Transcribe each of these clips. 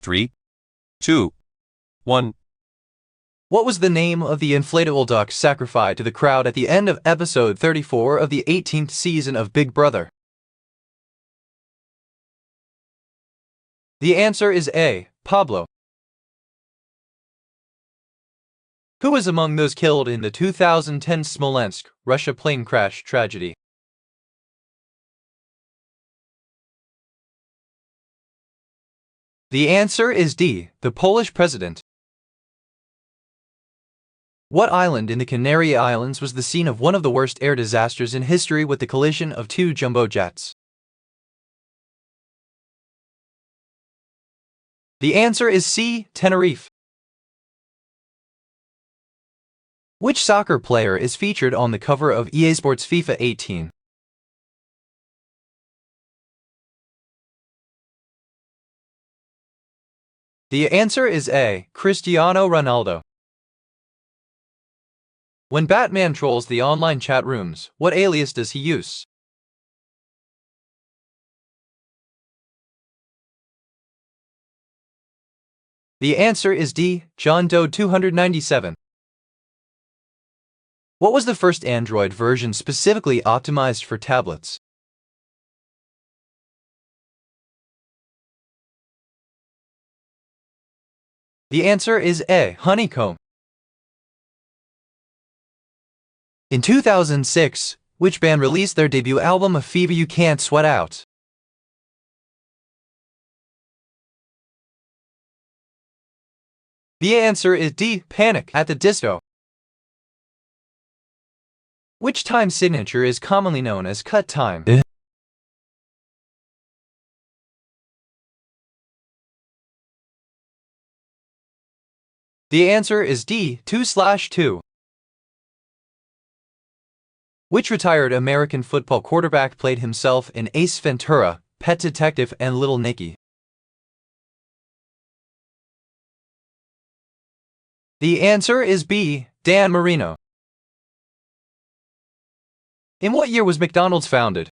3, 2, 1. What was the name of the inflatable duck sacrificed to the crowd at the end of episode 34 of the 18th season of Big Brother? The answer is A. Pablo. Who was among those killed in the 2010 Smolensk, Russia plane crash tragedy? The answer is D. The Polish president. What island in the Canary Islands was the scene of one of the worst air disasters in history with the collision of two jumbo jets? The answer is C. Tenerife. Which soccer player is featured on the cover of EA Sports FIFA 18? The answer is A. Cristiano Ronaldo. When Batman trolls the online chat rooms, what alias does he use? The answer is D. John Doe 297. What was the first Android version specifically optimized for tablets? The answer is A. Honeycomb. In 2006, which band released their debut album A Fever You Can't Sweat Out? The answer is D. Panic at the Disco. Which time signature is commonly known as cut time? The answer is D. 2/2. Which retired American football quarterback played himself in Ace Ventura, Pet Detective, and Little Nicky? The answer is B. Dan Marino. In what year was McDonald's founded?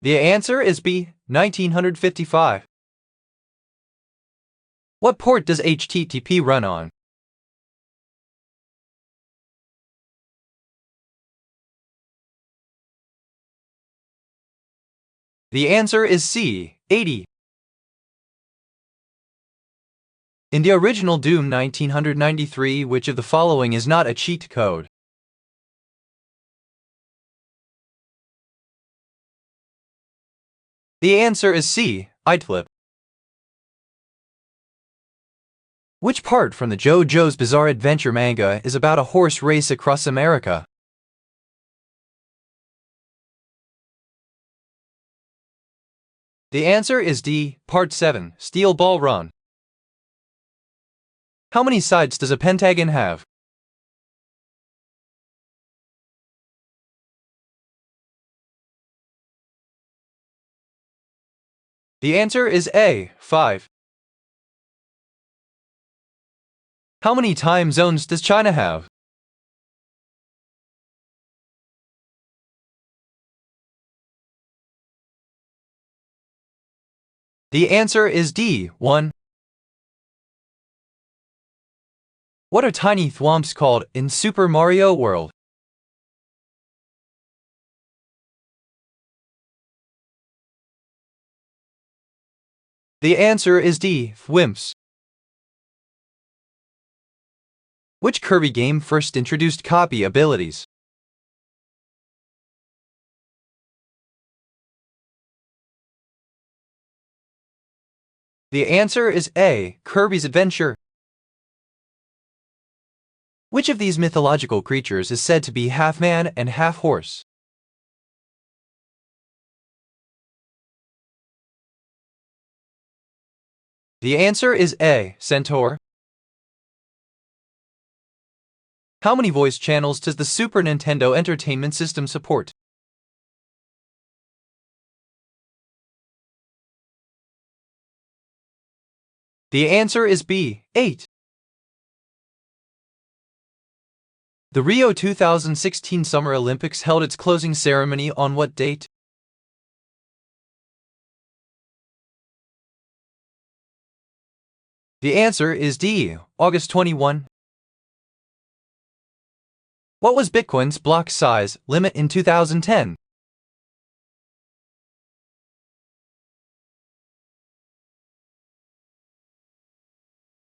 The answer is B. 1955. What port does HTTP run on? The answer is C. 80. In the original Doom 1993, which of the following is not a cheat code? The answer is C. iFlip. Which part from the JoJo's Bizarre Adventure manga is about a horse race across America? The answer is D. Part 7, Steel Ball Run. How many sides does a pentagon have? The answer is A. 5. How many time zones does China have? The answer is D. 1. What are tiny thwomps called in Super Mario World? The answer is D. Thwimps. Which Kirby game first introduced copy abilities? The answer is A. Kirby's Adventure. Which of these mythological creatures is said to be half man and half horse? The answer is A. Centaur. How many voice channels does the Super Nintendo Entertainment System support? The answer is B. 8. The Rio 2016 Summer Olympics held its closing ceremony on what date? The answer is D. August 21. What was Bitcoin's block size limit in 2010?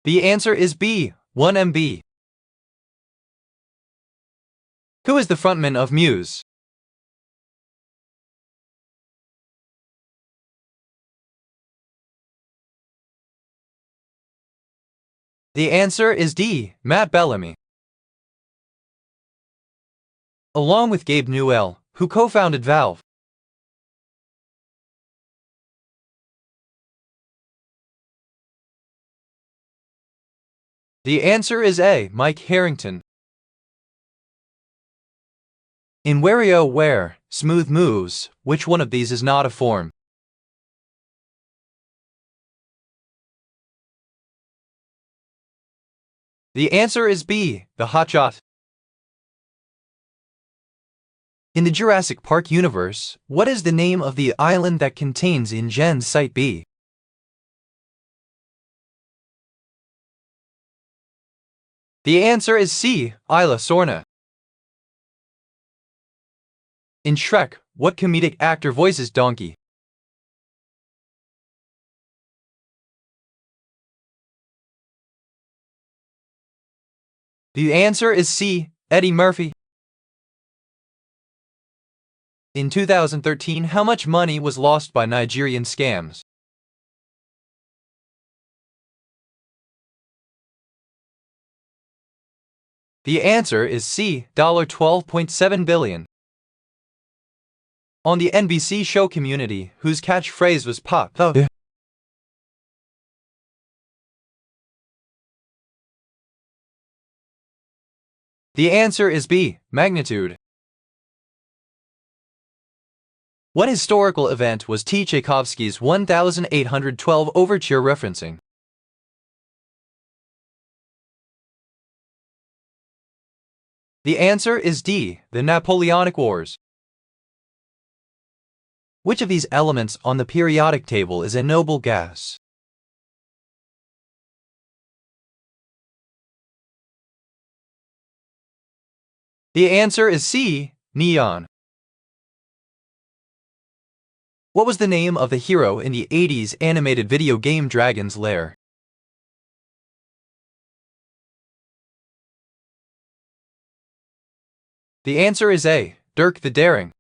The answer is B. 1 MB. Who is the frontman of Muse? The answer is D. Matt Bellamy. Along with Gabe Newell, who co-founded Valve. The answer is A. Mike Harrington. In WarioWare, Smooth Moves, which one of these is not a form? The answer is B. The Hotshot. In the Jurassic Park universe, what is the name of the island that contains InGen Site B? The answer is C. Isla Sorna. In Shrek, what comedic actor voices Donkey? The answer is C. Eddie Murphy. In 2013, how much money was lost by Nigerian scams? The answer is C. $12.7 billion. On the NBC show Community, whose catchphrase was "Pop the..." The answer is B. Magnitude. What historical event was T. Tchaikovsky's 1812 Overture referencing? The answer is D. The Napoleonic Wars. Which of these elements on the periodic table is a noble gas? The answer is C. Neon. What was the name of the hero in the 80s animated video game Dragon's Lair? The answer is A. Dirk the Daring.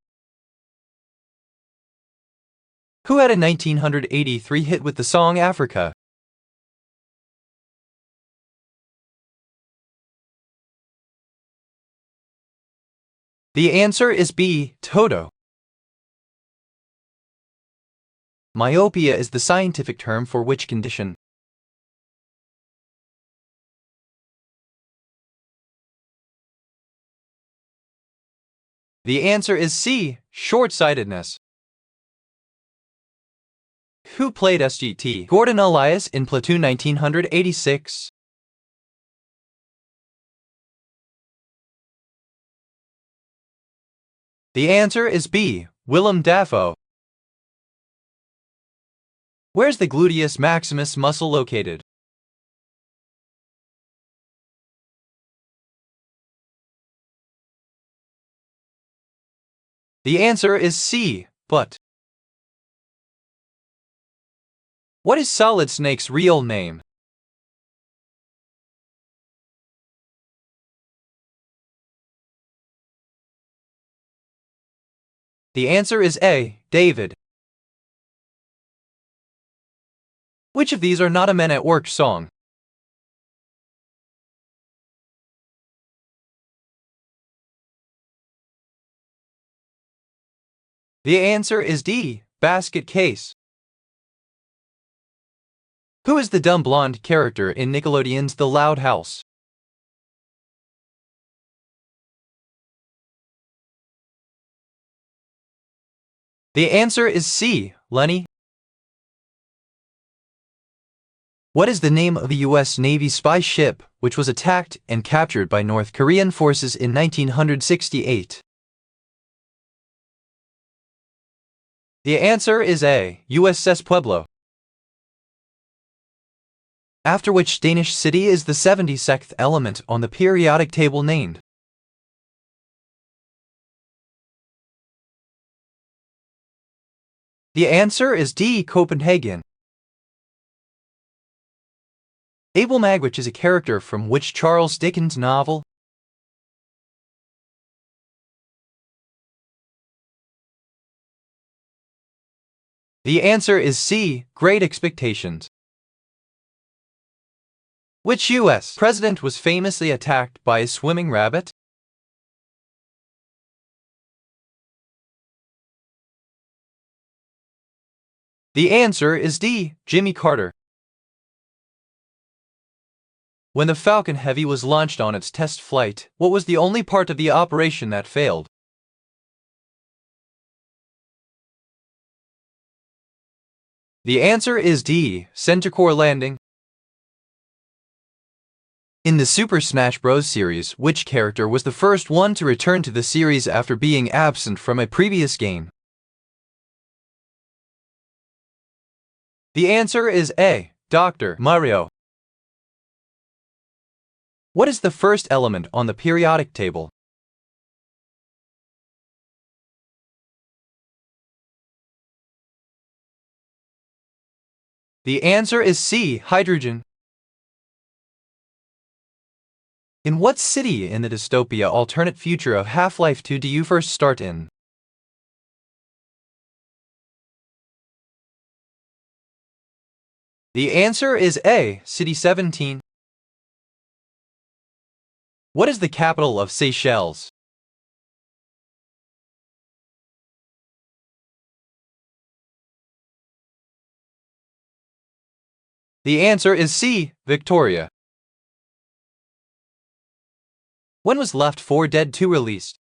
Who had a 1983 hit with the song Africa? The answer is B. Toto. Myopia is the scientific term for which condition? The answer is C. Short-sightedness. Who played SGT Gordon Elias in Platoon 1986? The answer is B. Willem Dafoe. Where's the gluteus maximus muscle located? The answer is C. Butt. What is Solid Snake's real name? The answer is A. David. Which of these are not a Men at Work song? The answer is D. Basket Case. Who is the dumb blonde character in Nickelodeon's The Loud House? The answer is C. Lenny. What is the name of the U.S. Navy spy ship which was attacked and captured by North Korean forces in 1968? The answer is A. USS Pueblo. After which Danish city is the 76th element on the periodic table named? The answer is D. Copenhagen. Abel Magwitch is a character from which Charles Dickens novel? The answer is C. Great Expectations. Which U.S. president was famously attacked by a swimming rabbit? The answer is D. Jimmy Carter. When the Falcon Heavy was launched on its test flight, what was the only part of the operation that failed? The answer is D. Center Core Landing. In the Super Smash Bros. Series, which character was the first one to return to the series after being absent from a previous game? The answer is A. Dr. Mario. What is the first element on the periodic table? The answer is C. Hydrogen. In what city in the dystopia alternate future of Half-Life 2 do you first start in? The answer is A. City 17. What is the capital of Seychelles? The answer is C. Victoria. When was Left 4 Dead 2 released?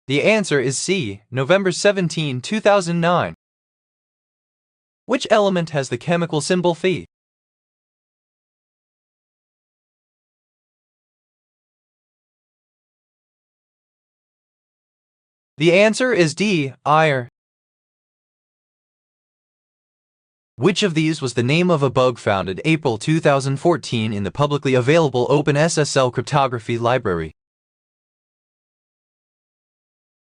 The answer is C. November 17, 2009. Which element has the chemical symbol Fe? The answer is D. Iron. Which of these was the name of a bug found in April 2014 in the publicly available OpenSSL cryptography library?